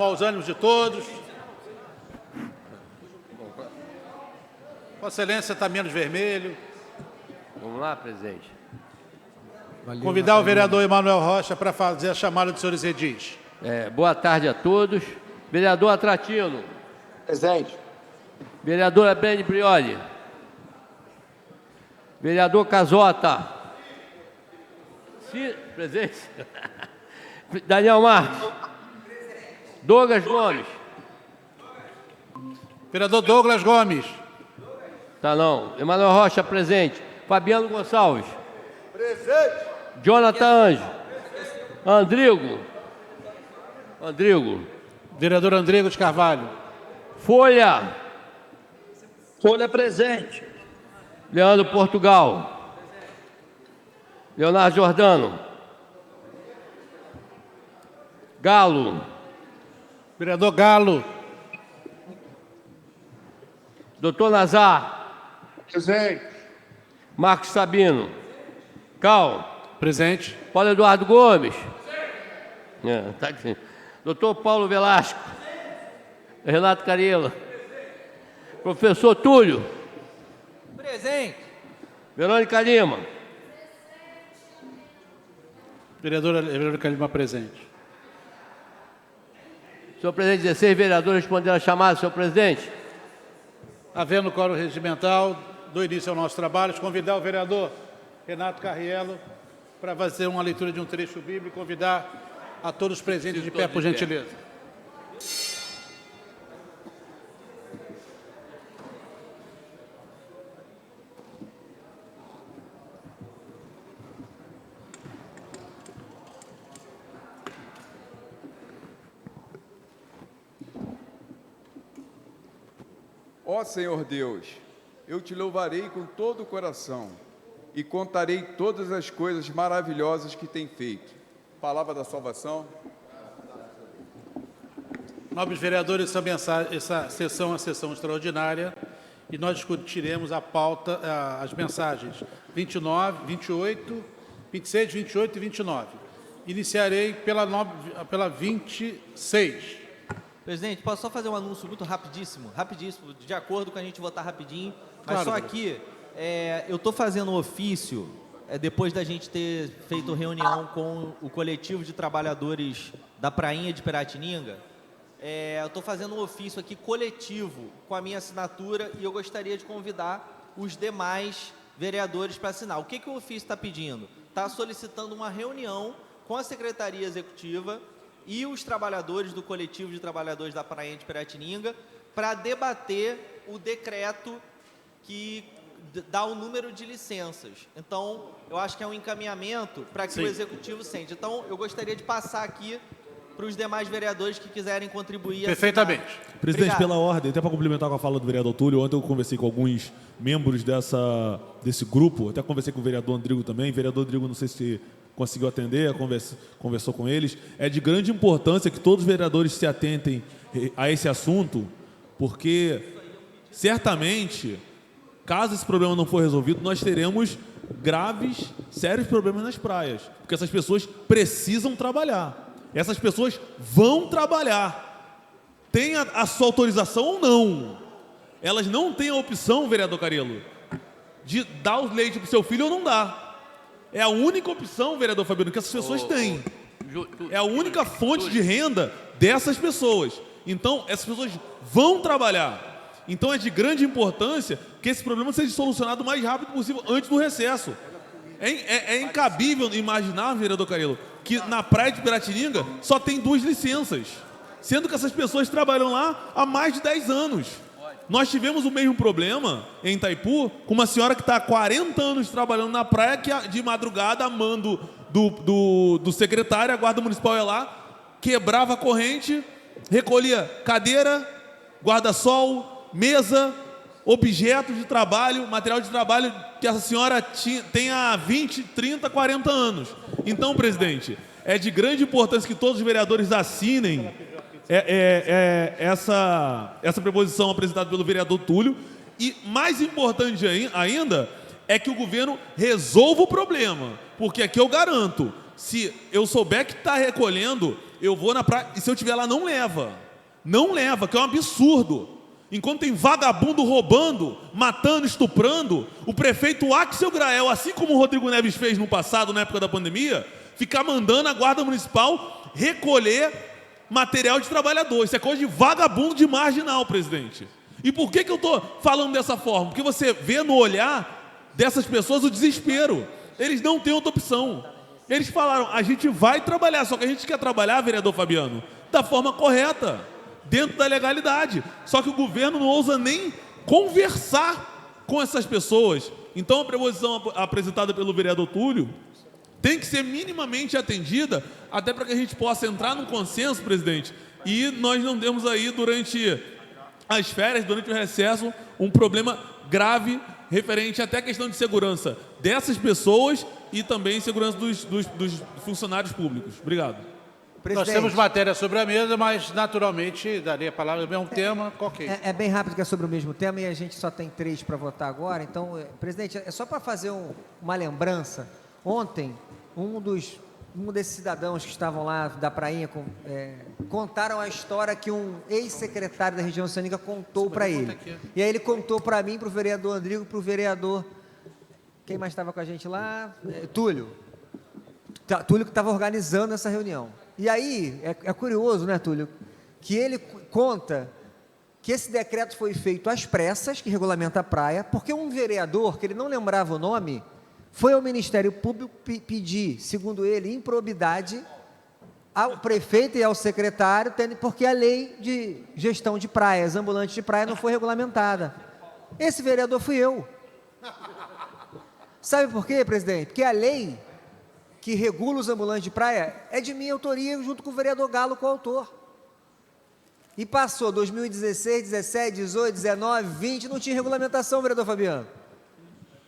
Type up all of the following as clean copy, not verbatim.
Aos ânimos de todos. Vossa Excelência está menos vermelho. Vamos lá, presidente. Valeu, Convidar o vereador Emanuel Rocha para fazer a chamada dos senhores edis. Boa tarde a todos. Vereador Atratino. Presente. Vereadora Bene Prioli. Vereador Casota. Presente. Daniel Marques. Douglas Gomes. Vereador Douglas Gomes. Tá não. Emanuel Rocha, presente. Fabiano Gonçalves. Presente. Jonathan Anjo. Andrigo. Vereador Andrigo de Carvalho. Folha. Folha presente. Leandro Portugal. Leonardo Jordano. Galo. Vereador Galo. Doutor Nazar. Presente. Marcos Sabino. Cal. Presente. Paulo Eduardo Gomes. Tá aqui. Doutor Paulo Velasco. Renato Cariello. Professor Túlio. Presente. Verônica Lima. Vereadora Verônica Lima, presente. Senhor presidente, 16 vereadores responderam a chamada, senhor presidente. Havendo quórum regimental, dou início ao nosso trabalho. Convidar o vereador Renato Cariello para fazer uma leitura de um trecho bíblico e convidar a todos os presentes de pé, por gentileza. Ó Senhor Deus, eu te louvarei com todo o coração e contarei todas as coisas maravilhosas que tem feito. Palavra da salvação. Nobres vereadores, essa sessão é uma sessão extraordinária e nós discutiremos a pauta, as mensagens 29, 28, 26, 28 e 29. Iniciarei pela 26. Presidente, posso só fazer um anúncio muito rapidíssimo, de acordo com a gente votar rapidinho, mas Claro, só aqui, eu estou fazendo um ofício, depois da gente ter feito reunião com o coletivo de trabalhadores da Prainha de Piratininga, eu estou fazendo um ofício aqui coletivo com a minha assinatura e eu gostaria de convidar os demais vereadores para assinar. O que o ofício está pedindo? Está solicitando uma reunião com a Secretaria Executiva e os trabalhadores do coletivo de trabalhadores da Prainha de Piratininga para debater o decreto que dá o número de licenças. Então, eu acho que é um encaminhamento para que o Executivo sente. Então, eu gostaria de passar aqui para os demais vereadores que quiserem contribuir. Perfeitamente. Presidente, pela ordem, até para complementar com a fala do vereador Túlio, ontem eu conversei com alguns membros desse grupo, até conversei com o vereador Andrigo também. O vereador Andrigo, não sei se conseguiu atender, conversou com eles. É de grande importância que todos os vereadores se atentem a esse assunto, porque certamente, caso esse problema não for resolvido, nós teremos graves, sérios problemas nas praias, porque essas pessoas precisam trabalhar. Essas pessoas vão trabalhar, tem a sua autorização ou não. Elas não têm a opção, vereador Cariello, de dar o leite para o seu filho ou não dar. É a única opção, vereador Fabiano, que essas pessoas têm. É a única fonte de renda dessas pessoas. Então, essas pessoas vão trabalhar. Então, é de grande importância que esse problema seja solucionado o mais rápido possível, antes do recesso. É incabível imaginar, vereador Cariello, que na praia de Piratininga só tem 2 licenças, sendo que essas pessoas trabalham lá há mais de 10 anos. Nós tivemos o mesmo problema em Itaipu, com uma senhora que está há 40 anos trabalhando na praia, que de madrugada, a mando do secretário, a guarda municipal ia lá, quebrava a corrente, recolhia cadeira, guarda-sol, mesa, objetos de trabalho, material de trabalho que essa senhora tem há 20, 30, 40 anos. Então, presidente, é de grande importância que todos os vereadores assinem essa preposição apresentada pelo vereador Túlio, e mais importante ainda é que o governo resolva o problema, porque aqui eu garanto, se eu souber que está recolhendo Eu vou na praia e se eu estiver lá, não leva. Não leva, que é um absurdo. Enquanto tem vagabundo roubando, matando, estuprando, o prefeito Axel Grael, assim como o Rodrigo Neves fez no passado, na época da pandemia, ficar mandando a Guarda Municipal recolher material de trabalhador. Isso é coisa de vagabundo de marginal, presidente. E por que eu estou falando dessa forma? Porque você vê no olhar dessas pessoas o desespero. Eles não têm outra opção. Eles falaram, a gente vai trabalhar, só que a gente quer trabalhar, vereador Fabiano, da forma correta, dentro da legalidade. Só que o governo não ousa nem conversar com essas pessoas. Então a proposição apresentada pelo vereador Túlio tem que ser minimamente atendida, até para que a gente possa entrar num consenso, presidente, e nós não demos aí, durante as férias, durante o recesso, um problema grave referente até à questão de segurança dessas pessoas e também segurança dos funcionários públicos. Obrigado. Nós temos matéria sobre a mesa, mas naturalmente daria a palavra ao mesmo tema. Ok. É bem rápido, que é sobre o mesmo tema, e a gente só tem 3 para votar agora. Então, presidente, é só para fazer uma lembrança. Ontem, um desses cidadãos que estavam lá da prainha contaram a história que um ex-secretário da região oceânica contou para ele. E aí ele contou para mim, para o vereador Andrigo, para o vereador... Quem mais estava com a gente lá? Túlio. Túlio que estava organizando essa reunião. E aí, é curioso, né, Túlio, que ele conta que esse decreto foi feito às pressas, que regulamenta a praia, porque um vereador, que ele não lembrava o nome, foi ao Ministério Público pedir, segundo ele, improbidade ao prefeito e ao secretário, porque a lei de gestão de praias, ambulantes de praia, não foi regulamentada. Esse vereador fui eu. Sabe por quê, presidente? Porque a lei que regula os ambulantes de praia é de minha autoria, junto com o vereador Galo, coautor. E passou 2016, 17, 18, 19, 20, não tinha regulamentação, vereador Fabiano.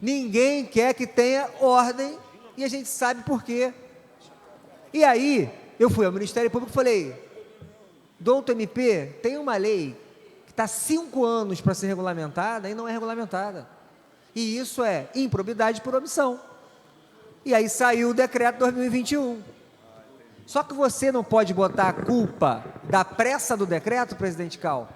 Ninguém quer que tenha ordem e a gente sabe por quê. E aí, eu fui ao Ministério Público e falei, doutor MP, tem uma lei que está 5 anos para ser regulamentada e não é regulamentada. E isso é improbidade por omissão. E aí saiu o decreto 2021. Só que você não pode botar a culpa da pressa do decreto, presidente Cal,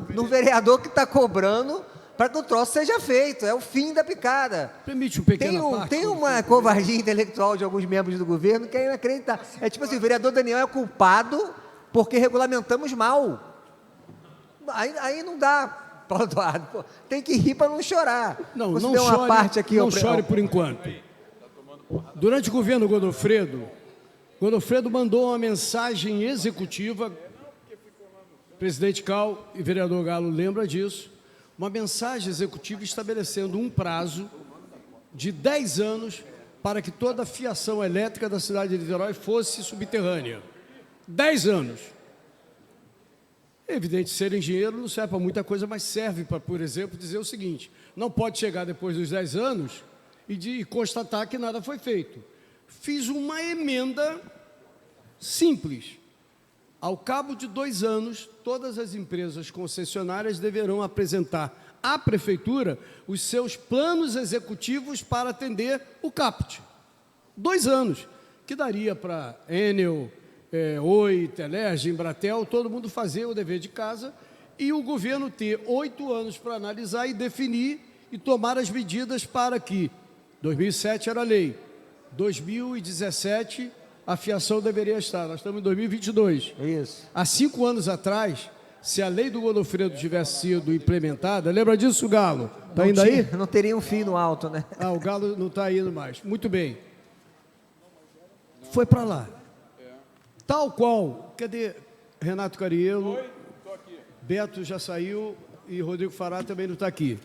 no vereador que está cobrando para que o troço seja feito. É o fim da picada. Permite um pequeno parte. Tem uma covardia intelectual de alguns membros do governo que é inacreditável. É tipo assim, o vereador Daniel é culpado porque regulamentamos mal. Aí não dá, Paulo Eduardo. Pô, tem que rir para não chorar. Não chore por enquanto. Durante o governo Godofredo mandou uma mensagem executiva, presidente Cal e vereador Galo lembra disso, uma mensagem executiva estabelecendo um prazo de 10 anos para que toda a fiação elétrica da cidade de Niterói fosse subterrânea. 10 anos. É evidente, ser engenheiro não serve para muita coisa, mas serve para, por exemplo, dizer o seguinte, não pode chegar depois dos 10 anos e constatar que nada foi feito. Fiz uma emenda simples. Ao cabo de 2 anos, todas as empresas concessionárias deverão apresentar à Prefeitura os seus planos executivos para atender o CAPT. 2 anos, que daria para Enel, Oi, Telerge, Embratel, todo mundo fazer o dever de casa e o governo ter 8 anos para analisar e definir e tomar as medidas para que 2007 era lei, 2017 a fiação deveria estar, nós estamos em 2022. Isso. Há 5 anos atrás, se a lei do Godofredo tivesse sido implementada, lembra disso, Galo? Está indo aí? Não teria um fio no alto, né? Ah, o Galo não está indo mais. Muito bem. Foi para lá. Tal qual, cadê Renato Cariello? Oi, estou aqui. Beto já saiu e Rodrigo Fará também não está aqui.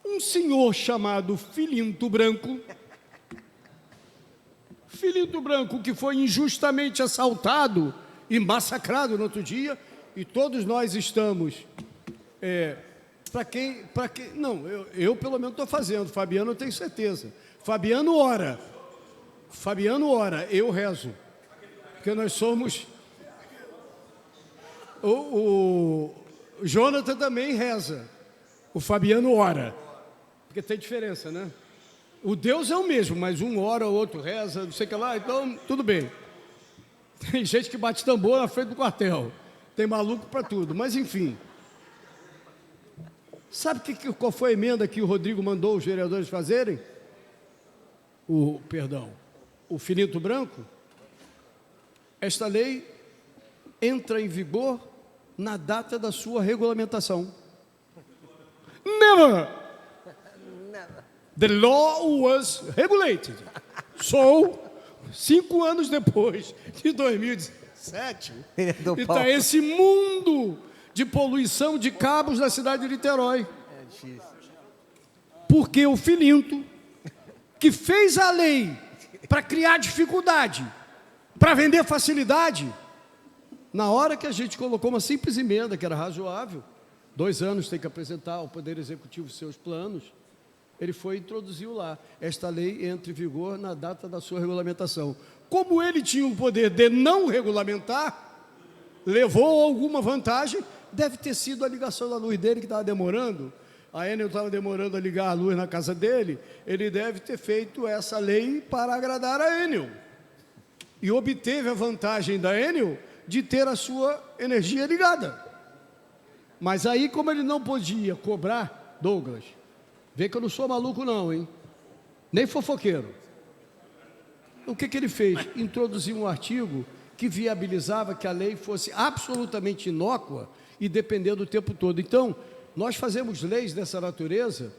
Um senhor chamado Filinto Branco, que foi injustamente assaltado e massacrado no outro dia, e todos nós estamos... Não, eu pelo menos estou fazendo, Fabiano eu tenho certeza. Fabiano ora, eu rezo. Porque nós somos... O Jonathan também reza. O Fabiano ora. Porque tem diferença, né? O Deus é o mesmo, mas um ora, o outro reza, não sei o que lá, então tudo bem. Tem gente que bate tambor na frente do quartel. Tem maluco para tudo, mas enfim. Sabe qual foi a emenda que o Rodrigo mandou os vereadores fazerem? O Finito Branco? Esta lei entra em vigor na data da sua regulamentação. Never! The law was regulated. So, 5 anos depois de 2017, está esse mundo de poluição de cabos na cidade de Niterói. Porque o Filinto, que fez a lei para criar dificuldade, para vender facilidade, na hora que a gente colocou uma simples emenda, que era razoável, 2 anos tem que apresentar ao Poder Executivo seus planos, ele foi e introduziu lá. Esta lei entra em vigor na data da sua regulamentação. Como ele tinha o poder de não regulamentar, levou alguma vantagem, deve ter sido a ligação da luz dele que estava demorando. A Enel estava demorando a ligar a luz na casa dele, ele deve ter feito essa lei para agradar a Enel. E obteve a vantagem da Enel de ter a sua energia ligada. Mas aí, como ele não podia cobrar, Douglas, vê que eu não sou maluco não, hein? Nem fofoqueiro. O que ele fez? Introduziu um artigo que viabilizava que a lei fosse absolutamente inócua e dependendo do tempo todo. Então, nós fazemos leis dessa natureza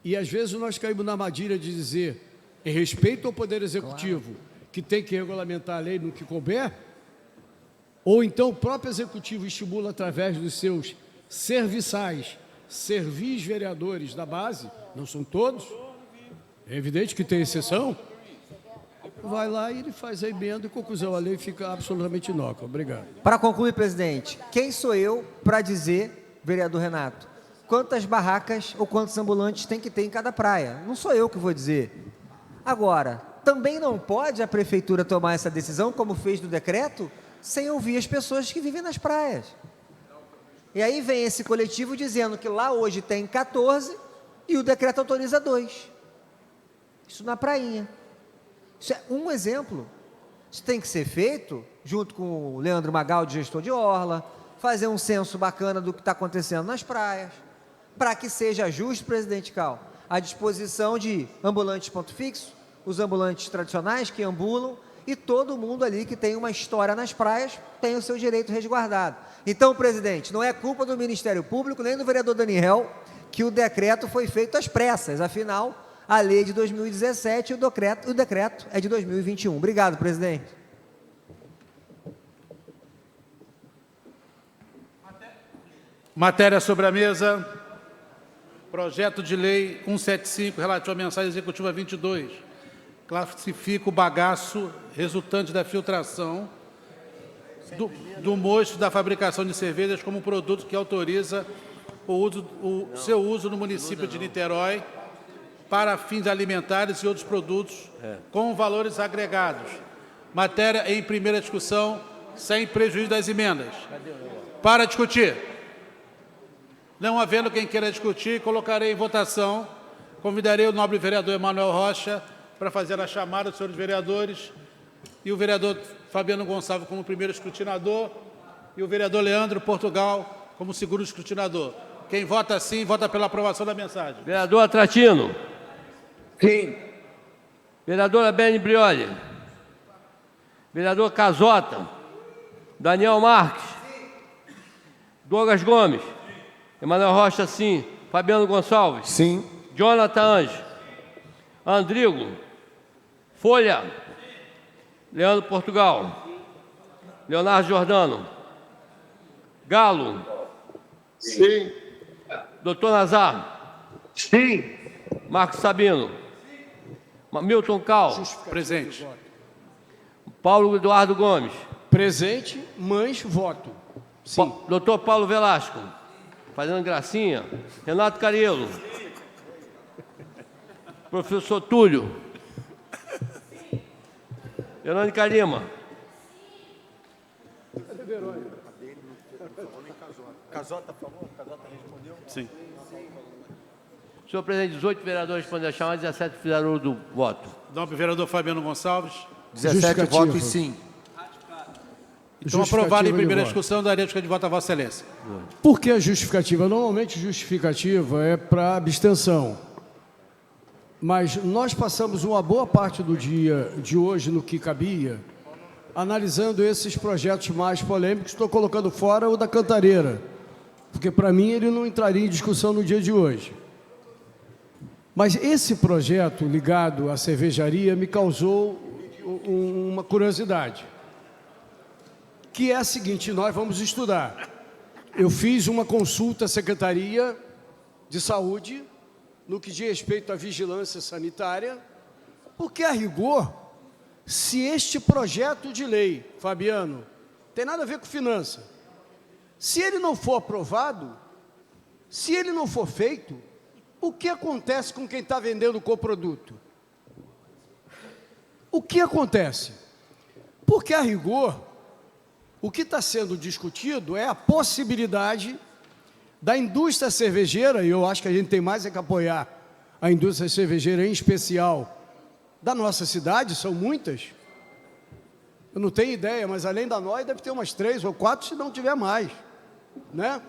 e às vezes nós caímos na armadilha de dizer, em respeito ao Poder Executivo, que tem que regulamentar a lei no que couber, ou então o próprio Executivo estimula através dos seus serviçais, servis vereadores da base, não são todos, é evidente que tem exceção, vai lá e ele faz a emenda e, conclusão, a lei fica absolutamente inócua. Obrigado. Para concluir, presidente, quem sou eu para dizer, vereador Renato, quantas barracas ou quantos ambulantes tem que ter em cada praia? Não sou eu que vou dizer. Agora, também não pode a prefeitura tomar essa decisão, como fez no decreto, sem ouvir as pessoas que vivem nas praias. E aí vem esse coletivo dizendo que lá hoje tem 14 e o decreto autoriza 2. Isso na prainha. Isso é um exemplo. Isso tem que ser feito junto com o Leandro Magaldi, gestor de orla, fazer um censo bacana do que está acontecendo nas praias, para que seja justo, presidente Cal, a disposição de ambulantes ponto fixo, os ambulantes tradicionais que ambulam, e todo mundo ali que tem uma história nas praias tem o seu direito resguardado. Então, presidente, não é culpa do Ministério Público nem do vereador Daniel que o decreto foi feito às pressas. Afinal, a lei é de 2017 e o decreto é de 2021. Obrigado, presidente. Matéria sobre a mesa. Projeto de lei 175, relativo à mensagem executiva 22. Classifica o bagaço resultante da filtração do mosto da fabricação de cervejas como um produto que autoriza o seu uso no município de Niterói para fins alimentares e outros produtos com valores agregados. Matéria em primeira discussão, sem prejuízo das emendas. Para discutir. Não havendo quem queira discutir, colocarei em votação. Convidarei o nobre vereador Emanuel Rocha para fazer a chamada dos senhores vereadores e o vereador Fabiano Gonçalves como primeiro escrutinador e o vereador Leandro Portugal como segundo escrutinador. Quem vota sim, vota pela aprovação da mensagem. Vereador Atratino. Sim. Vereadora Beni Brioli. Vereador Casota. Daniel Marques. Douglas Gomes. Emanuel Rocha, sim. Fabiano Gonçalves. Sim. Jonathan Anjo. Andrigo. Folha. Leandro Portugal. Leonardo Jordano. Galo. Sim. Doutor Nazar. Sim. Marcos Sabino. Milton Cal. Presente. Paulo Eduardo Gomes. Presente, mães, voto. Sim. Doutor Paulo Velasco. Fazendo gracinha. Renato Cariello. Professor Túlio. Verônica Lima. Casota, por favor. Casota respondeu. Sim. Senhor presidente, 18 vereadores responderam a chamada, 17 fizeram do voto. Nobre vereador Fabiano Gonçalves. 17 votos sim. Então, aprovado em Justificativa de primeira voto. discussão, daria de voto a Vossa Excelência. Por que a justificativa? Normalmente, justificativa é para abstenção. Mas nós passamos uma boa parte do dia de hoje no que cabia, analisando esses projetos mais polêmicos. Estou colocando fora o da Cantareira, porque, para mim, ele não entraria em discussão no dia de hoje. Mas esse projeto ligado à cervejaria me causou uma curiosidade, que é a seguinte: nós vamos estudar. Eu fiz uma consulta à Secretaria de Saúde no que diz respeito à vigilância sanitária, porque, a rigor, se este projeto de lei, Fabiano, tem nada a ver com finança, se ele não for aprovado, se ele não for feito, o que acontece com quem está vendendo o coproduto? O que acontece? Porque, a rigor, o que está sendo discutido é a possibilidade da indústria cervejeira, e eu acho que a gente tem mais é que apoiar a indústria cervejeira, em especial da nossa cidade, são muitas. Eu não tenho ideia, mas além da nós deve ter umas 3 ou 4, se não tiver mais, né?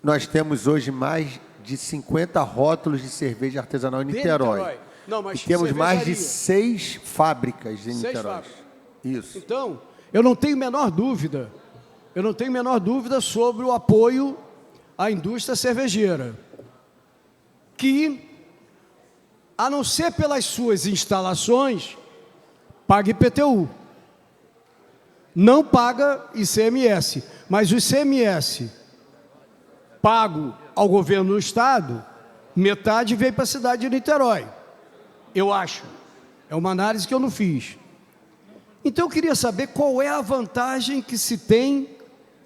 Nós temos hoje mais de 50 rótulos de cerveja artesanal em Niterói. Não, mas E temos mais de cervejaria. 6 fábricas em 6 Niterói. fábricas. Isso. Então, eu não tenho a menor dúvida, sobre o apoio à indústria cervejeira, que, a não ser pelas suas instalações, paga IPTU. Não paga ICMS, mas o ICMS pago ao governo do Estado, metade veio para a cidade de Niterói, eu acho. É uma análise que eu não fiz. Então, eu queria saber qual é a vantagem que se tem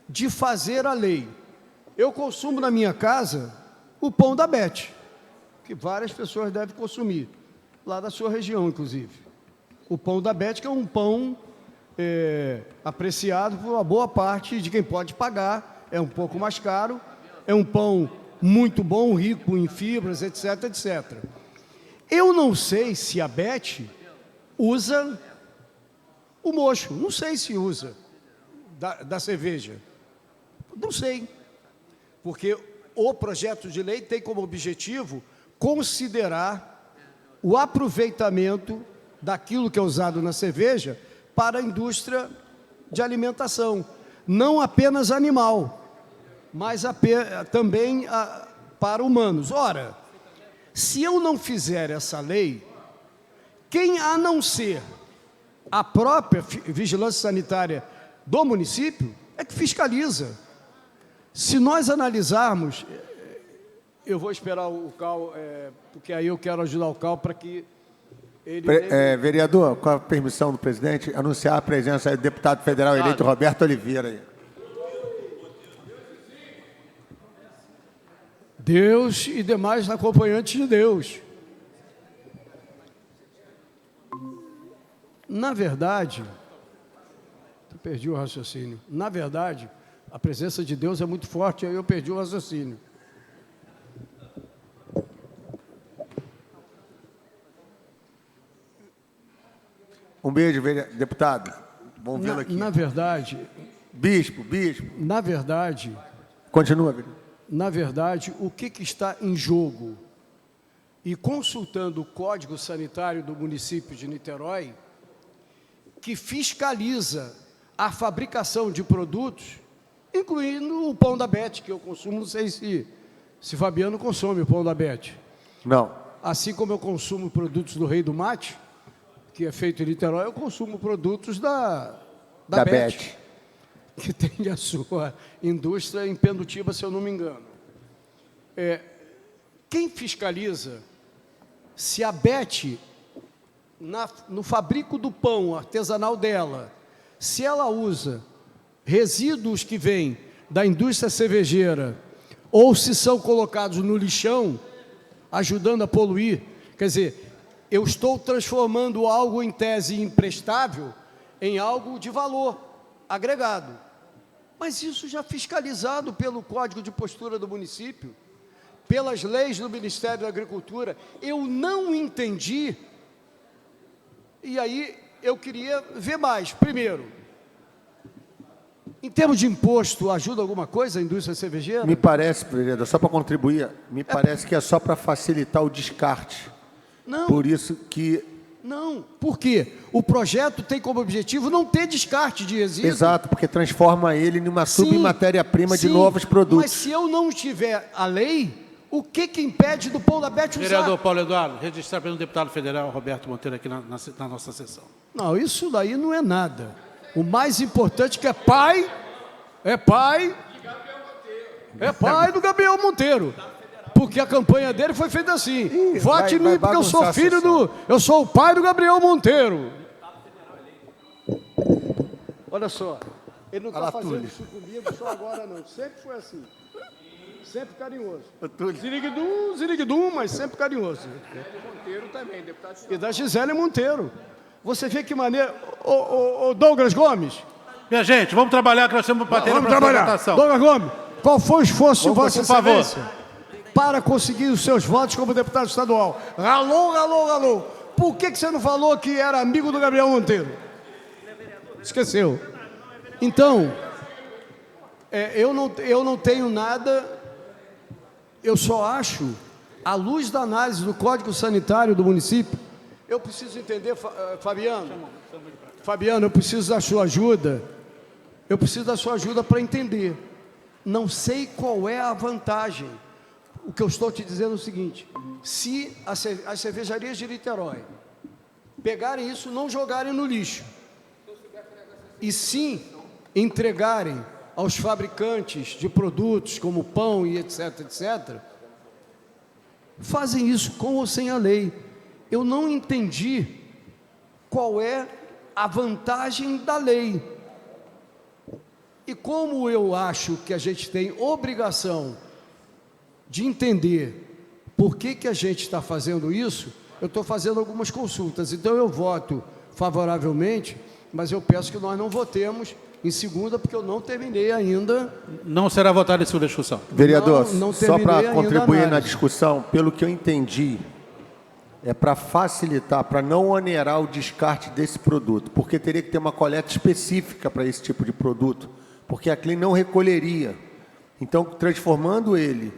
de fazer a lei. Eu consumo na minha casa o pão da Beth, que várias pessoas devem consumir, lá da sua região, inclusive. O pão da Beth, que é um pão apreciado por uma boa parte de quem pode pagar, é um pouco mais caro, é um pão muito bom, rico em fibras, etc, etc. Eu não sei se a Beth usa o mocho, não sei se usa da cerveja, não sei, porque o projeto de lei tem como objetivo considerar o aproveitamento daquilo que é usado na cerveja para a indústria de alimentação, não apenas animal, mas também para humanos. Ora, se eu não fizer essa lei, quem, a não ser a própria vigilância sanitária do município, é que fiscaliza. Se nós analisarmos, eu vou esperar o Cal, porque aí eu quero ajudar o Cal para que ele... Vereador, com a permissão do presidente, anunciar a presença do deputado federal eleito Roberto Oliveira. Aí. Deus e demais acompanhantes de Deus. Na verdade, eu perdi o raciocínio. Na verdade, a presença de Deus é muito forte, aí eu perdi o raciocínio. Um beijo, deputado. Vamos vê-lo aqui. Na verdade... Bispo. Na verdade... Continua, vereador. Na verdade, o que está em jogo? E consultando o Código Sanitário do município de Niterói, que fiscaliza a fabricação de produtos, incluindo o pão da Beth, que eu consumo, não sei se Fabiano consome o pão da Beth. Não. Assim como eu consumo produtos do Rei do Mate, que é feito em Niterói, eu consumo produtos da Beth, que tem a sua indústria em Pendutiba, se eu não me engano. Quem fiscaliza se a Beth, no fabrico do pão artesanal dela, se ela usa resíduos que vêm da indústria cervejeira ou se são colocados no lixão, ajudando a poluir, quer dizer, eu estou transformando algo em tese imprestável em algo de valor agregado. Mas isso já fiscalizado pelo Código de Postura do município, pelas leis do Ministério da Agricultura. Eu não entendi, e aí eu queria ver mais. Primeiro, Em termos de imposto, ajuda alguma coisa a indústria cervejeira? Me parece, vereador, só para contribuir, me parece que é só para facilitar o descarte. Não. Por isso que... Não, por quê? O projeto tem como objetivo não ter descarte de resíduos. Exato, porque transforma ele em uma Sim, submatéria-prima de sim, novos produtos. Mas se eu não tiver a lei, o que impede do Pão da Bet usar? Vereador Paulo Eduardo, registrar pelo deputado federal Roberto Monteiro aqui na nossa sessão. Não, isso daí não é nada. O mais importante é que é pai do Gabriel Monteiro. Porque a campanha dele foi feita assim. Vote em mim porque eu sou filho eu sou o pai do Gabriel Monteiro. Olha só, ele não está fazendo isso comigo só agora não. Sempre foi assim. Sempre carinhoso. Ziriguidum, mas sempre carinhoso. Monteiro também, deputado. E da Gisele Monteiro. Você vê que maneira... Ô Douglas Gomes. Minha gente, vamos trabalhar que nós temos bater Vamos na trabalhar. votação. Douglas Gomes, qual foi o esforço de Vossa por favor. Excelência para conseguir os seus votos como deputado estadual? Ralou. Por que você não falou que era amigo do Gabriel Monteiro? Esqueceu. Então, eu não tenho nada, eu só acho, à luz da análise do Código Sanitário do município, eu preciso entender, Fabiano, eu preciso da sua ajuda. Eu preciso da sua ajuda para entender. Não sei qual é a vantagem. O que eu estou te dizendo é o seguinte: se as cervejarias de Niterói pegarem isso, não jogarem no lixo, e sim entregarem aos fabricantes de produtos como pão e etc, fazem isso com ou sem a lei. Eu não entendi qual é a vantagem da lei. E como eu acho que a gente tem obrigação de entender por que a gente está fazendo isso, eu estou fazendo algumas consultas. Então eu voto favoravelmente, mas eu peço que nós não votemos em segunda, porque eu não terminei ainda. Não será votado em segunda discussão. Vereador, não só para terminei ainda contribuir a na análise. discussão, pelo que eu entendi, é para facilitar, para não onerar o descarte desse produto, porque teria que ter uma coleta específica para esse tipo de produto, porque a CLIN não recolheria. Então, transformando ele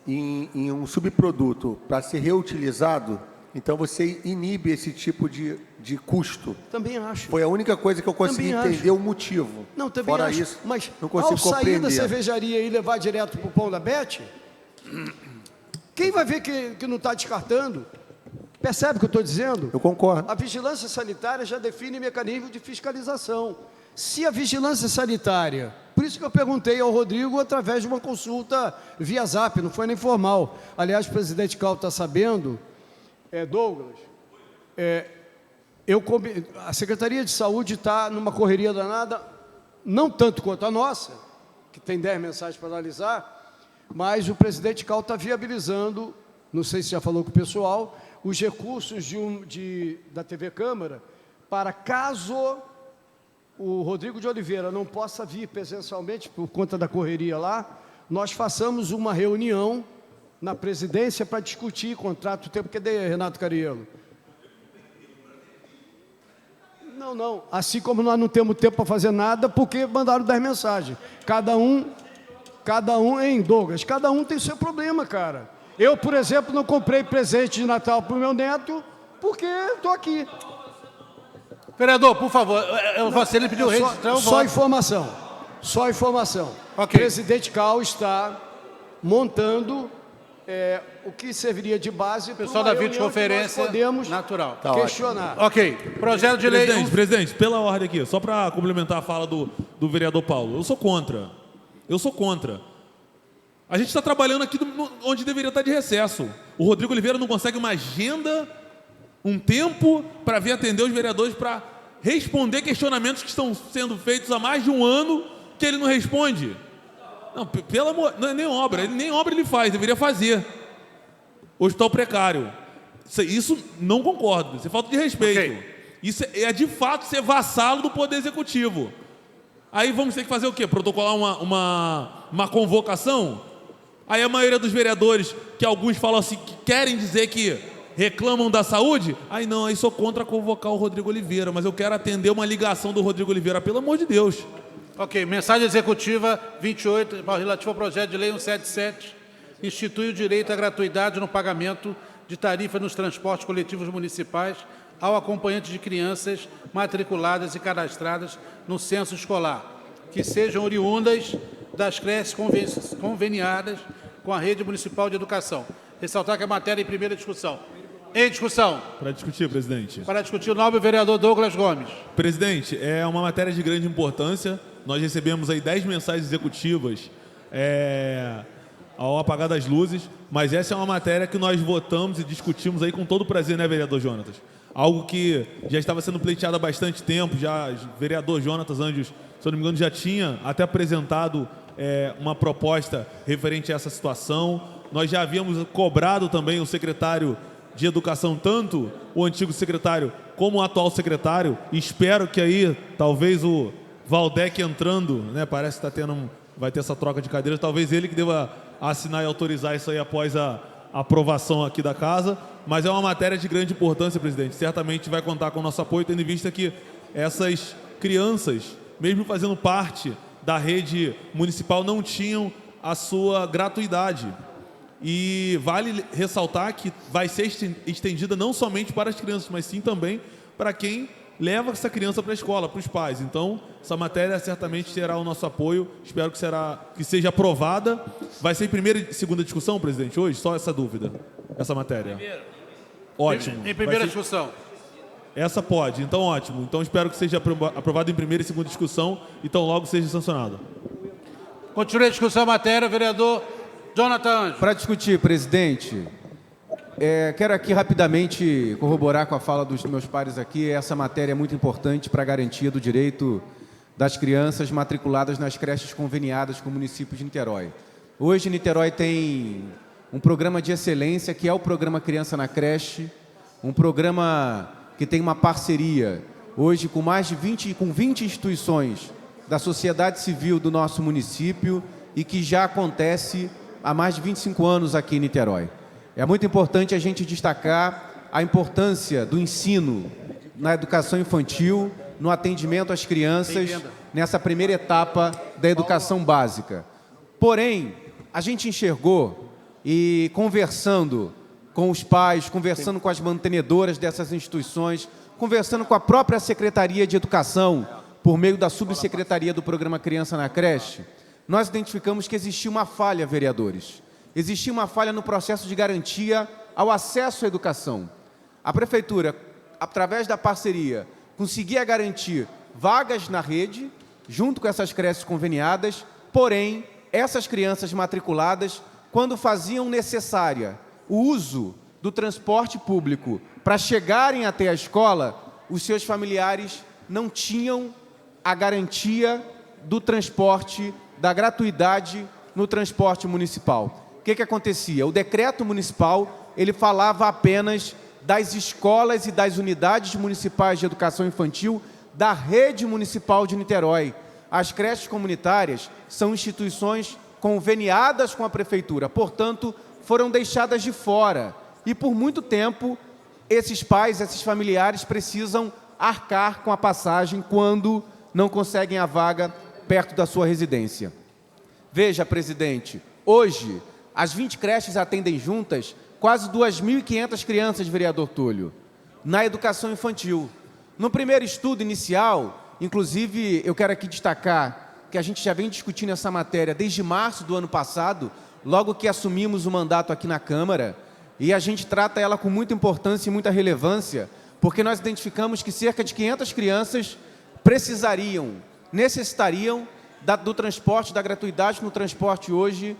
em um subproduto para ser reutilizado, então você inibe esse tipo de custo. Também acho. Foi a única coisa que eu consegui Também entender o motivo. Não, também Fora acho. isso, Mas não consigo ao sair compreender. da cervejaria e levar direto para o Pão da Bet, quem vai ver que não está descartando? Percebe o que eu estou dizendo? Eu concordo. A vigilância sanitária já define mecanismo de fiscalização. Se a vigilância sanitária... Por isso que eu perguntei ao Rodrigo através de uma consulta via Zap, não foi nem formal. Aliás, o presidente Cal está sabendo, Douglas, a Secretaria de Saúde está numa correria danada, não tanto quanto a nossa, que tem 10 mensagens para analisar, mas o presidente Cal está viabilizando, não sei se já falou com o pessoal, os recursos da TV Câmara, para caso o Rodrigo de Oliveira não possa vir presencialmente por conta da correria lá, nós façamos uma reunião na presidência para discutir contrato, tempo que dei, Renato Cariello. Não. Assim como nós não temos tempo para fazer nada, porque mandaram 10 mensagens. Cada um, hein, Douglas? Cada um tem seu problema, cara. Eu, por exemplo, não comprei presente de Natal para o meu neto, porque estou aqui. Vereador, por favor, ele pediu registrar o voto. Só informação. Ok. O presidente Cal está montando o que serviria de base para Pessoal da videoconferência, podemos natural. questionar. Ok. Projeto de lei... Presidente, pela ordem aqui, só para complementar a fala do vereador Paulo, eu sou contra. A gente está trabalhando aqui onde deveria estar de recesso. O Rodrigo Oliveira não consegue uma agenda, um tempo para vir atender os vereadores para responder questionamentos que estão sendo feitos há mais de um ano que ele não responde. Não, pelo amor, não é nem obra, nem obra ele faz, deveria fazer. Hospital precário. Isso não concordo, isso é falta de respeito. Okay. Isso é de fato ser vassalo do Poder Executivo. Aí vamos ter que fazer o quê? Protocolar uma convocação? Aí a maioria dos vereadores, que alguns falam assim, que querem dizer que reclamam da saúde, aí não, aí sou contra convocar o Rodrigo Oliveira, mas eu quero atender uma ligação do Rodrigo Oliveira, pelo amor de Deus. Ok, mensagem executiva 28, relativo ao projeto de lei 177, institui o direito à gratuidade no pagamento de tarifa nos transportes coletivos municipais ao acompanhante de crianças matriculadas e cadastradas no censo escolar, que sejam oriundas das creches conveniadas com a rede municipal de educação. Ressaltar que a matéria é em primeira discussão. Em discussão. Para discutir, presidente. Para discutir, o nobre vereador Douglas Gomes. Presidente, é uma matéria de grande importância. Nós recebemos aí 10 mensagens executivas ao apagar das luzes, mas essa é uma matéria que nós votamos e discutimos aí com todo prazer, né, vereador Jonatas? Algo que já estava sendo pleiteado há bastante tempo, já o vereador Jonatas Anjos, se eu não me engano, já tinha até apresentado uma proposta referente a essa situação. Nós já havíamos cobrado também o secretário de Educação, tanto o antigo secretário como o atual secretário, e espero que aí, talvez o Valdec entrando, né, parece que vai ter essa troca de cadeiras, talvez ele que deva assinar e autorizar isso aí após a aprovação aqui da casa, mas é uma matéria de grande importância, presidente. Certamente vai contar com o nosso apoio, tendo em vista que essas crianças, mesmo fazendo parte da rede municipal, não tinham a sua gratuidade. E vale ressaltar que vai ser estendida não somente para as crianças, mas sim também para quem leva essa criança para a escola, para os pais. Então, essa matéria certamente terá o nosso apoio. Espero que seja aprovada. Vai ser em primeira e segunda discussão, presidente, hoje? Só essa dúvida, essa matéria. Ótimo. Em primeira discussão. Essa pode, então ótimo. Então espero que seja aprovada em primeira e segunda discussão e tão logo seja sancionada. Continue a discussão da matéria, vereador Jonathan Anjos. Para discutir, presidente, quero aqui rapidamente corroborar com a fala dos meus pares aqui. Essa matéria é muito importante para a garantia do direito das crianças matriculadas nas creches conveniadas com o município de Niterói. Hoje, Niterói tem um programa de excelência, que é o programa Criança na Creche, um programa que tem uma parceria hoje com mais de 20 instituições da sociedade civil do nosso município e que já acontece há mais de 25 anos aqui em Niterói. É muito importante a gente destacar a importância do ensino na educação infantil, no atendimento às crianças, nessa primeira etapa da educação básica. Porém, a gente enxergou, e conversando com os pais, conversando com as mantenedoras dessas instituições, conversando com a própria Secretaria de Educação, por meio da Subsecretaria do Programa Criança na Creche, nós identificamos que existia uma falha, vereadores. Existia uma falha no processo de garantia ao acesso à educação. A Prefeitura, através da parceria, conseguia garantir vagas na rede, junto com essas creches conveniadas, porém, essas crianças matriculadas, quando faziam necessária o uso do transporte público para chegarem até a escola, os seus familiares não tinham a garantia do transporte, da gratuidade no transporte municipal. O que acontecia? O decreto municipal, ele falava apenas das escolas e das unidades municipais de educação infantil da rede municipal de Niterói. As creches comunitárias são instituições conveniadas com a prefeitura, portanto, foram deixadas de fora. E por muito tempo, esses pais, esses familiares precisam arcar com a passagem quando não conseguem a vaga perto da sua residência. Veja, presidente, hoje, as 20 creches atendem juntas quase 2.500 crianças, vereador Túlio, na educação infantil. No primeiro estudo inicial, inclusive, eu quero aqui destacar que a gente já vem discutindo essa matéria desde março do ano passado, logo que assumimos o mandato aqui na Câmara, e a gente trata ela com muita importância e muita relevância, porque nós identificamos que cerca de 500 crianças necessitariam do transporte, da gratuidade no transporte hoje,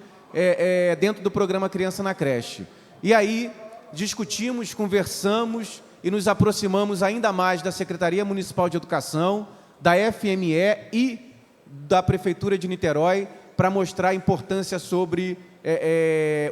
dentro do programa Criança na Creche. E aí, discutimos, conversamos e nos aproximamos ainda mais da Secretaria Municipal de Educação, da FME e da Prefeitura de Niterói, para mostrar a importância sobre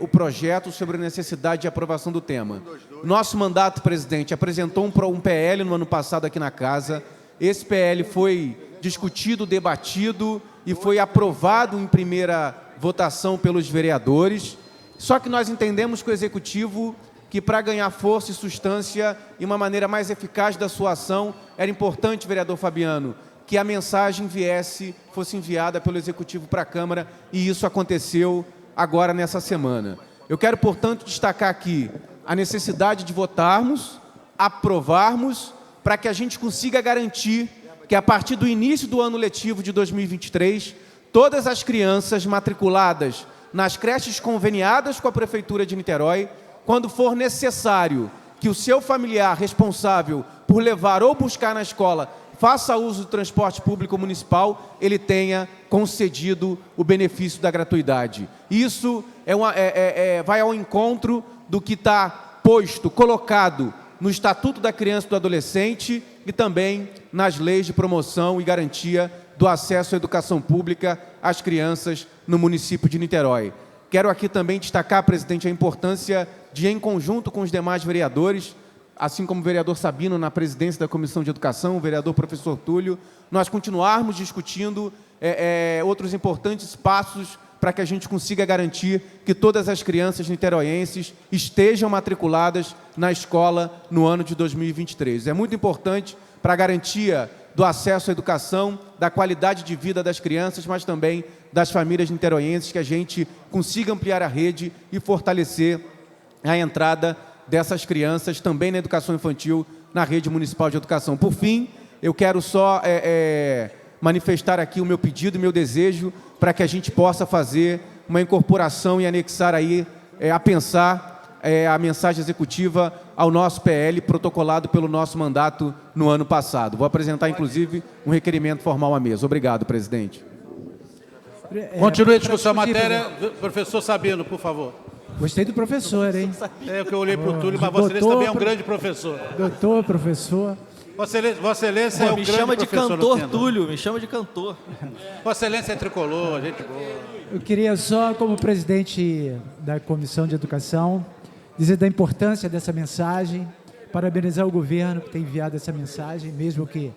o projeto, sobre a necessidade de aprovação do tema. Nosso mandato, presidente, apresentou um PL no ano passado aqui na Casa. Esse PL foi discutido, debatido e foi aprovado em primeira votação pelos vereadores. Só que nós entendemos com o Executivo que, para ganhar força e substância e uma maneira mais eficaz da sua ação, era importante, vereador Fabiano, que a mensagem fosse enviada pelo Executivo para a Câmara, e isso aconteceu agora nessa semana. Eu quero, portanto, destacar aqui a necessidade de votarmos, aprovarmos, para que a gente consiga garantir que, a partir do início do ano letivo de 2023, todas as crianças matriculadas nas creches conveniadas com a Prefeitura de Niterói, quando for necessário que o seu familiar responsável por levar ou buscar na escola faça uso do transporte público municipal, ele tenha concedido o benefício da gratuidade. Isso vai ao encontro do que está posto, colocado no Estatuto da Criança e do Adolescente e também nas leis de promoção e garantia do acesso à educação pública às crianças no município de Niterói. Quero aqui também destacar, presidente, a importância de, em conjunto com os demais vereadores, assim como o vereador Sabino na presidência da Comissão de Educação, o vereador professor Túlio, nós continuarmos discutindo outros importantes passos para que a gente consiga garantir que todas as crianças niteroienses estejam matriculadas na escola no ano de 2023. É muito importante para a garantia do acesso à educação, da qualidade de vida das crianças, mas também das famílias niteroienses, que a gente consiga ampliar a rede e fortalecer a entrada dessas crianças também na educação infantil, na rede municipal de educação. Por fim, eu quero só manifestar aqui o meu pedido e meu desejo para que a gente possa fazer uma incorporação e anexar aí, a pensar a mensagem executiva ao nosso PL, protocolado pelo nosso mandato no ano passado. Vou apresentar, inclusive, um requerimento formal à mesa. Obrigado, presidente. Continue a discussão da matéria. Professor Sabino, por favor. Gostei do professor, hein? É o que eu olhei para o Túlio, mas Vossa Excelência também é um grande professor. Doutor, professor. Vossa Excelência é um grande professor. Me chama de cantor, Túlio, me chama de cantor. Vossa Excelência é tricolor, gente boa. Eu queria só, como presidente da Comissão de Educação, dizer da importância dessa mensagem, parabenizar o governo que tem enviado essa mensagem, mesmo que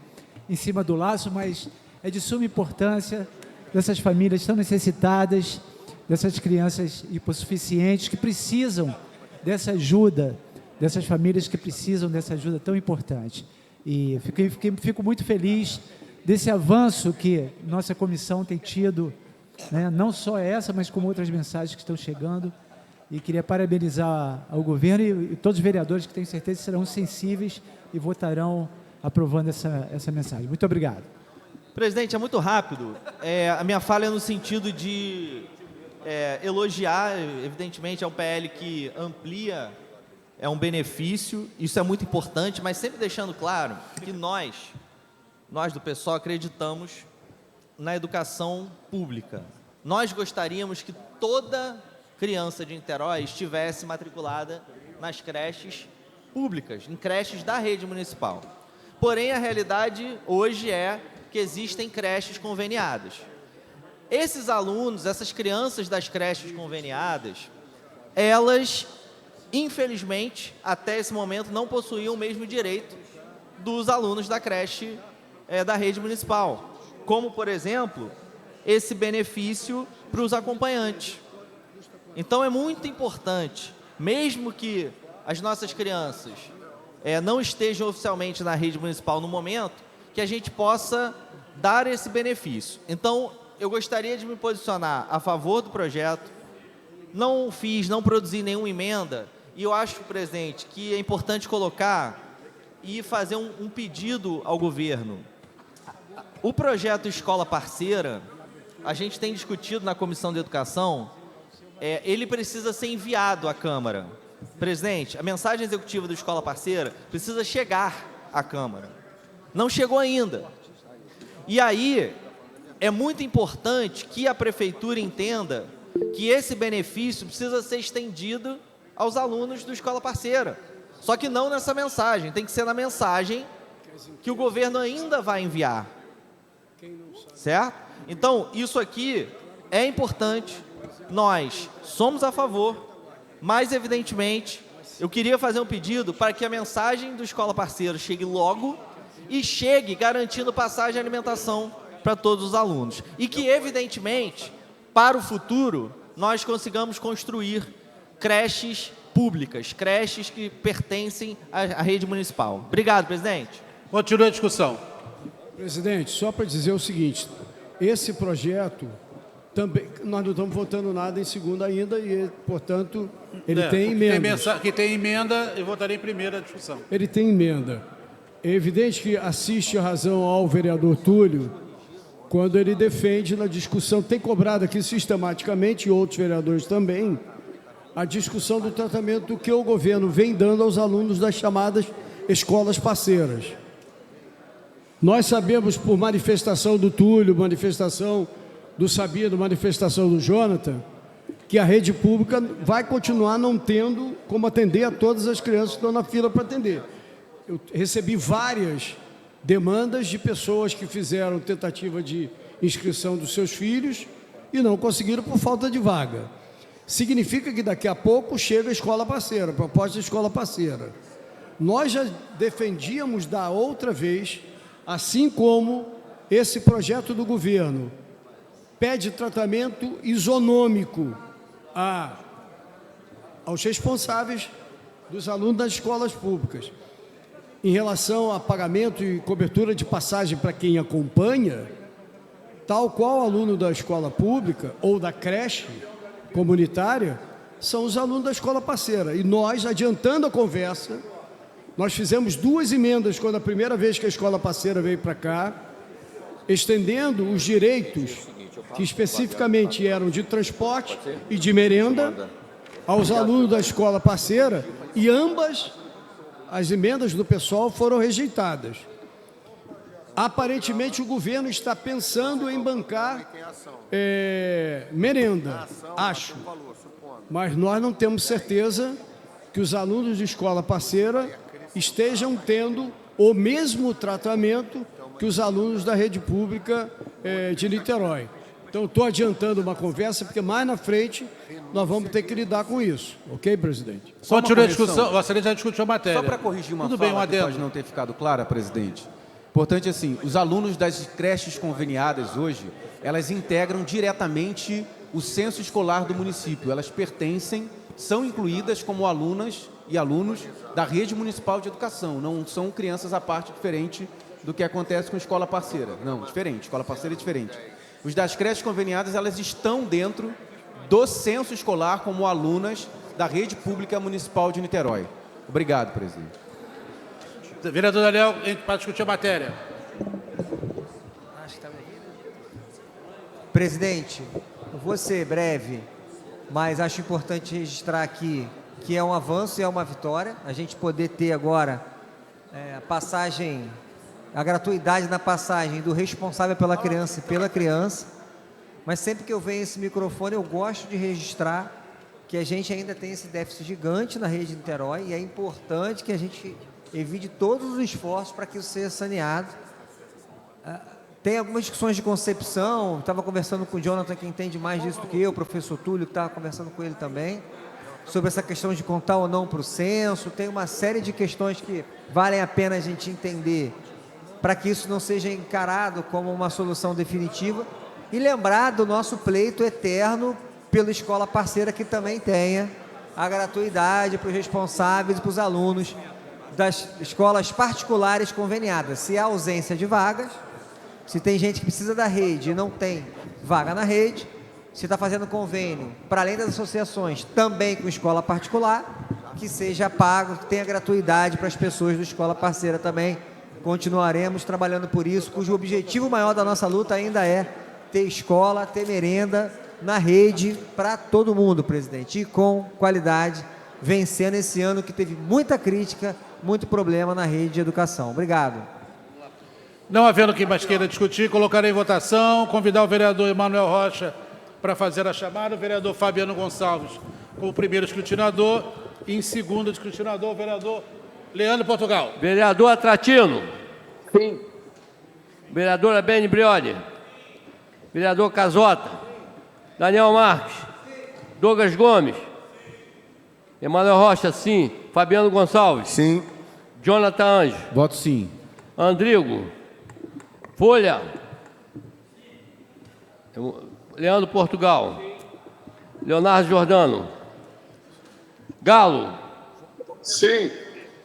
em cima do laço, mas é de suma importância dessas famílias tão necessitadas, dessas crianças hipossuficientes que precisam dessa ajuda, dessas famílias que precisam dessa ajuda tão importante. E fico muito feliz desse avanço que nossa comissão tem tido, né? Não só essa, mas como outras mensagens que estão chegando. E queria parabenizar ao governo e todos os vereadores que tenho certeza serão sensíveis e votarão aprovando essa mensagem. Muito obrigado. Presidente, é muito rápido. A minha fala é no sentido de elogiar, evidentemente, é um PL que amplia, é um benefício, isso é muito importante, mas sempre deixando claro que nós do PSOL acreditamos na educação pública. Nós gostaríamos que toda criança de Niterói estivesse matriculada nas creches públicas, em creches da rede municipal. Porém, a realidade hoje é que existem creches conveniadas. Esses alunos, essas crianças das creches conveniadas, elas, infelizmente, até esse momento, não possuíam o mesmo direito dos alunos da creche da rede municipal, como, por exemplo, esse benefício para os acompanhantes. Então, é muito importante, mesmo que as nossas crianças não estejam oficialmente na rede municipal no momento, que a gente possa dar esse benefício. Então, eu gostaria de me posicionar a favor do projeto. Não produzi nenhuma emenda, e eu acho, presidente, que é importante colocar e fazer um pedido ao governo. O projeto Escola Parceira, a gente tem discutido na Comissão de Educação, ele precisa ser enviado à Câmara. Presidente, a mensagem executiva do Escola Parceira precisa chegar à Câmara. Não chegou ainda. E aí, é muito importante que a Prefeitura entenda que esse benefício precisa ser estendido aos alunos do Escola Parceira. Só que não nessa mensagem, tem que ser na mensagem que o governo ainda vai enviar. Certo? Então, isso aqui é importante, nós somos a favor, mas, evidentemente, eu queria fazer um pedido para que a mensagem do Escola Parceira chegue logo e chegue garantindo passagem e alimentação para todos os alunos. E que, evidentemente, para o futuro, nós consigamos construir creches públicas, creches que pertencem à rede municipal. Obrigado, presidente. Continua a discussão. Presidente, só para dizer o seguinte, esse projeto também, nós não estamos votando nada em segunda ainda e, portanto, ele tem emenda. Que tem emenda, eu votarei em primeira discussão. Ele tem emenda. É evidente que assiste a razão ao vereador Túlio quando ele defende na discussão, tem cobrado aqui sistematicamente, e outros vereadores também, a discussão do tratamento que o governo vem dando aos alunos das chamadas escolas parceiras. Nós sabemos, por manifestação do Túlio, manifestação do Sabino, manifestação do Jonathan, que a rede pública vai continuar não tendo como atender a todas as crianças que estão na fila para atender. Eu recebi várias demandas de pessoas que fizeram tentativa de inscrição dos seus filhos e não conseguiram por falta de vaga. Significa que daqui a pouco chega a escola parceira, a proposta de escola parceira. Nós já defendíamos da outra vez, assim como esse projeto do governo pede tratamento isonômico aos responsáveis dos alunos das escolas públicas. Em relação a pagamento e cobertura de passagem para quem acompanha, tal qual aluno da escola pública ou da creche comunitária, são os alunos da escola parceira. E nós, adiantando a conversa, nós fizemos 2 emendas quando a primeira vez que a escola parceira veio para cá, estendendo os direitos que especificamente eram de transporte e de merenda aos alunos da escola parceira, e ambas as emendas do pessoal foram rejeitadas. Aparentemente, o governo está pensando em bancar merenda, acho. Mas nós não temos certeza que os alunos de escola parceira estejam tendo o mesmo tratamento que os alunos da rede pública de Niterói. Então, estou adiantando uma conversa, porque mais na frente nós vamos ter que lidar com isso. Ok, presidente? Continua a discussão. Vossa Excelência já discutiu a matéria. Só para corrigir uma Tudo fala bem, um que adendo. pode não ter ficado clara, presidente. Importante assim, os alunos das creches conveniadas hoje, elas integram diretamente o censo escolar do município. Elas pertencem, são incluídas como alunas e alunos da rede municipal de educação. Não são crianças à parte, diferente do que acontece com a escola parceira. Não, diferente. Escola parceira é diferente. Os das creches conveniadas, elas estão dentro do censo escolar como alunas da rede pública municipal de Niterói. Obrigado, presidente. Vereador Daniel, para discutir a matéria. Presidente, eu vou ser breve, mas acho importante registrar aqui que é um avanço e é uma vitória a gente poder ter agora a passagem, a gratuidade na passagem do responsável pela criança e pela criança. Mas sempre que eu venho esse microfone, eu gosto de registrar que a gente ainda tem esse déficit gigante na rede de Niterói e é importante que a gente evite todos os esforços para que isso seja saneado. Tem algumas discussões de concepção, estava conversando com o Jonathan, que entende mais disso do que eu, o professor Túlio, que estava conversando com ele também, sobre essa questão de contar ou não para o censo. Tem uma série de questões que valem a pena a gente entender para que isso não seja encarado como uma solução definitiva. E lembrar do nosso pleito eterno pela escola parceira, que também tenha a gratuidade para os responsáveis e para os alunos das escolas particulares conveniadas. Se há ausência de vagas, se tem gente que precisa da rede e não tem vaga na rede, se está fazendo convênio, para além das associações, também com escola particular, que seja pago, que tenha gratuidade para as pessoas da escola parceira também. Continuaremos trabalhando por isso, cujo objetivo maior da nossa luta ainda é ter escola, ter merenda na rede para todo mundo, presidente, e com qualidade, vencendo esse ano que teve muita crítica, muito problema na rede de educação. Obrigado. Não havendo quem mais queira discutir, colocarei em votação, convidar o vereador Emanuel Rocha para fazer a chamada, o vereador Fabiano Gonçalves como primeiro escrutinador e em segundo escrutinador o vereador Leandro Portugal. Vereador Atratino. Sim. Vereadora Beni Brioli. Vereador Casota. Daniel Marques. Douglas Gomes. Emanuel Rocha, sim. Fabiano Gonçalves. Sim. Jonathan Anjo. Voto sim. Andrigo. Folha. Leandro Portugal. Leonardo Jordano. Galo. Sim.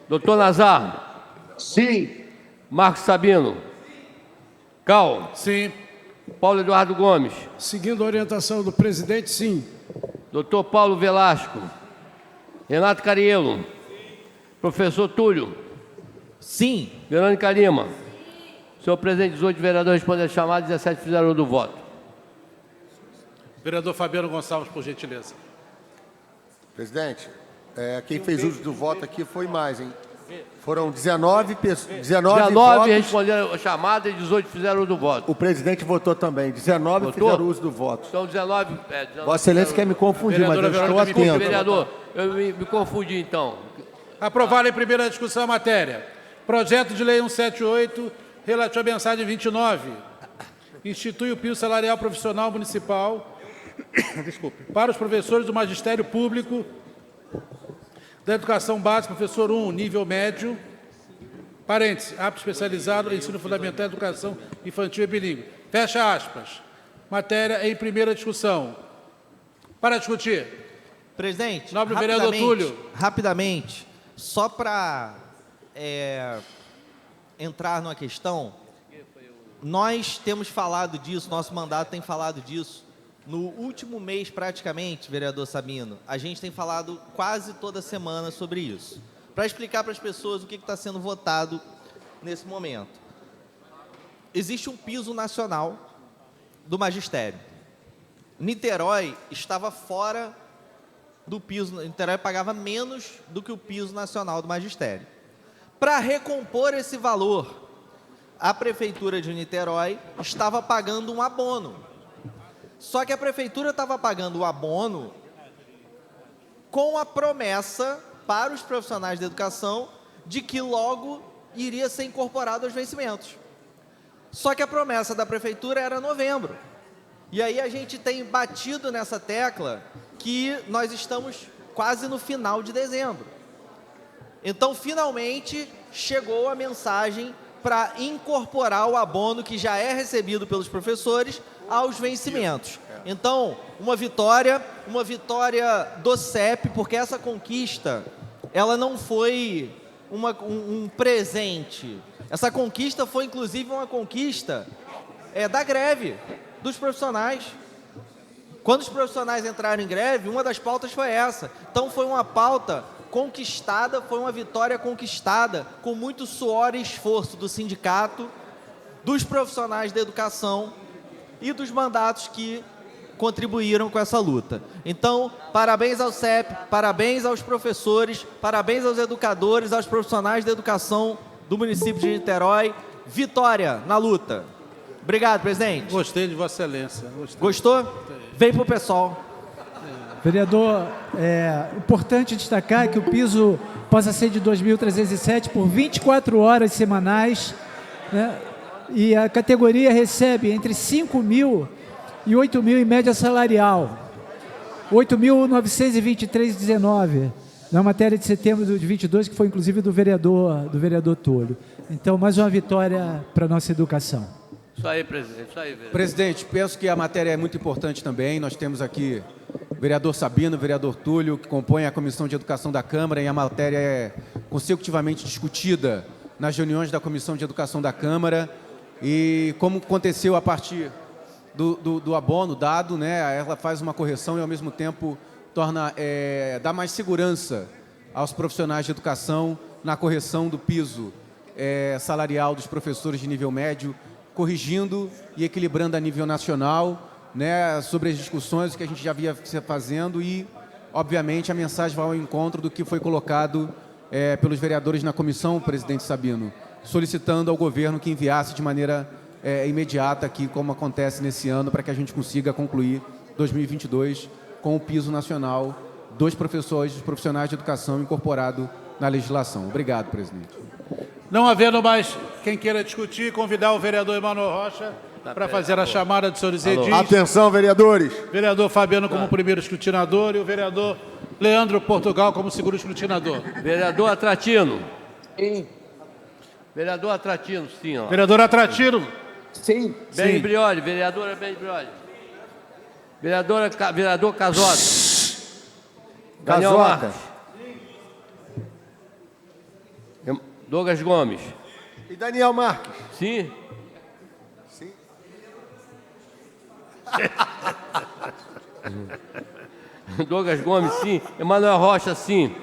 Doutor Nazar. Sim. Marcos Sabino. Cal. Sim. Paulo Eduardo Gomes. Seguindo a orientação do presidente, sim. Dr. Paulo Velasco. Renato Cariello. Professor Túlio. Sim. Verônica Lima. Senhor presidente, 18 vereadores respondem a chamada, 17 fizeram uso do voto. Vereador Fabiano Gonçalves, por gentileza. Presidente, quem fez uso do voto aqui foi mais, hein? Foram 19 votos. Responderam a chamada e 18 fizeram uso do voto. O presidente votou também. 19 Votou? fizeram uso do voto. Então, 19... Vossa Excelência quer me confundir, mas eu estou atento. Vereador, eu me confundi, então. Aprovado em primeira discussão a matéria. Projeto de Lei 178, relativo à mensagem 29. Institui o piso salarial profissional municipal para os professores do magistério público da educação básica, professor 1, nível médio, parênteses, apto especializado em ensino fundamental e educação infantil e bilíngue. Fecha aspas. Matéria em primeira discussão. Para discutir. Presidente, Nobre vereador Túlio. Rapidamente, só para entrar numa questão, nós temos falado disso, nosso mandato tem falado disso. No último mês, praticamente, vereador Sabino, a gente tem falado quase toda semana sobre isso. Para explicar para as pessoas o que está sendo votado nesse momento. Existe um piso nacional do magistério. Niterói estava fora do piso, Niterói pagava menos do que o piso nacional do magistério. Para recompor esse valor, a Prefeitura de Niterói estava pagando um abono. Só que a Prefeitura estava pagando o abono com a promessa para os profissionais da educação de que logo iria ser incorporado aos vencimentos. Só que a promessa da Prefeitura era novembro. E aí a gente tem batido nessa tecla que nós estamos quase no final de dezembro. Então, finalmente, chegou a mensagem para incorporar o abono que já é recebido pelos professores aos vencimentos. Então, uma vitória do CEP, porque essa conquista, ela não foi um presente. Essa conquista foi, inclusive, uma conquista da greve dos profissionais. Quando os profissionais entraram em greve, uma das pautas foi essa. Então, foi uma pauta conquistada, foi uma vitória conquistada com muito suor e esforço do sindicato, dos profissionais da educação e dos mandatos que contribuíram com essa luta. Então, parabéns ao CEP, parabéns aos professores, parabéns aos educadores, aos profissionais da educação do município de Niterói. Vitória na luta. Obrigado, presidente. Gostei de Vossa Excelência. Gostou? Vem pro pessoal. Vereador, é importante destacar que o piso possa ser de 2.307 por 24 horas semanais, né? E a categoria recebe entre 5.000 e 8.000 em média salarial. 8.923,19 na matéria de setembro de 22, que foi inclusive do vereador Túlio. Então, mais uma vitória para a nossa educação. Isso aí, presidente. Isso aí, vereador. Presidente, penso que a matéria é muito importante também. Nós temos aqui o vereador Sabino, o vereador Túlio, que compõem a Comissão de Educação da Câmara, e a matéria é consecutivamente discutida nas reuniões da Comissão de Educação da Câmara. E como aconteceu a partir do abono dado, né, ela faz uma correção e, ao mesmo tempo, dá mais segurança aos profissionais de educação na correção do piso salarial dos professores de nível médio, corrigindo e equilibrando a nível nacional, né, sobre as discussões que a gente já havia fazendo e, obviamente, a mensagem vai ao encontro do que foi colocado pelos vereadores na comissão, presidente Sabino, solicitando ao governo que enviasse de maneira imediata aqui, como acontece nesse ano, para que a gente consiga concluir 2022 com o piso nacional dos profissionais de educação incorporado na legislação. Obrigado, presidente. Não havendo mais quem queira discutir, convidar o vereador Emanuel Rocha para fazer a chamada de senhores edis. Atenção, vereadores. Vereador Fabiano como primeiro escrutinador e o vereador Leandro Portugal como segundo escrutinador. Vereador Atratino. Sim. Vereador Atratino, sim. Ó. Vereador Atratino. Sim. Ben Brioli, vereadora Ben Brioli. Vereador Casota. Daniel Casota. Marques. Douglas Gomes. E Daniel Marques? Sim. Douglas Gomes, sim. Emanuel Rocha, sim.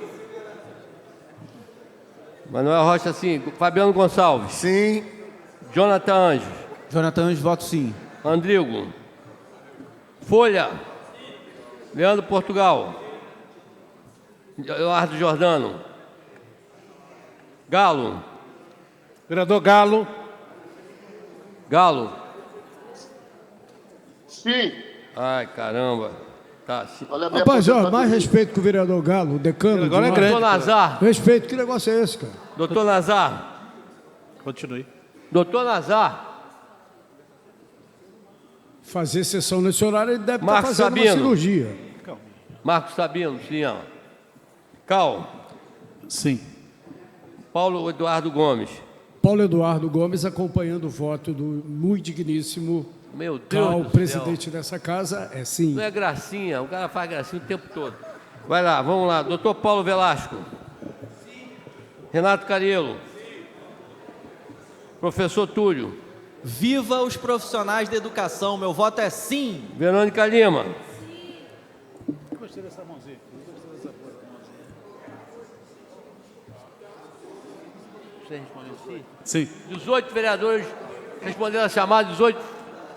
Manuel Rocha, sim. Fabiano Gonçalves. Sim. Jonathan Anjos. Jonathan Anjos, voto sim. Andrigo. Folha. Leandro Portugal. Eduardo Jordano. Galo. Vereador Galo. Galo. Sim. Ai, caramba. Tá. Olha a minha Rapaz, ó, aposentadoria. mais respeito com o vereador Galo, o decano. Agora é de lá. grande. Doutor Nazar. Respeito, que negócio é esse, cara? Doutor Nazar. Continue. Doutor Nazar. Fazer sessão nesse horário, ele deve estar Marcos fazendo Sabino. uma cirurgia. Marcos Sabino, sim, ó. Cal. Sim. Paulo Eduardo Gomes. Paulo Eduardo Gomes acompanhando o voto do muito digníssimo Meu Deus Cal, do presidente céu. dessa casa, é sim. Não é gracinha, o cara faz gracinha o tempo todo. Vai lá, vamos lá. Doutor Paulo Velasco. Renato Cariello. Professor Túlio. Viva os profissionais da educação, meu voto é sim. Verônica Lima. Gostei dessa mãozinha. Você respondeu sim? Sim. 18 vereadores responderam a chamada, 18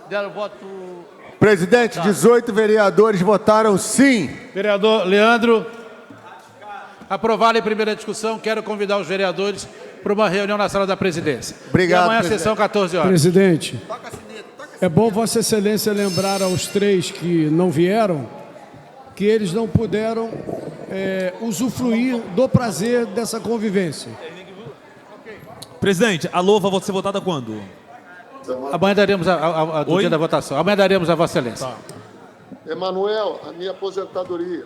deram voto. Presidente, 18 vereadores votaram sim. Vereador Leandro. Aprovado em primeira discussão, quero convidar os vereadores para uma reunião na sala da presidência. Obrigado, E amanhã, presidente. sessão, 14 horas. Presidente, é bom Vossa Excelência lembrar aos três que não vieram que eles não puderam usufruir do prazer dessa convivência. Presidente, a LOA vai ser votada quando? Amanhã daremos do Oi? dia da votação. Amanhã daremos a Vossa Excelência. Emanuel, a minha aposentadoria.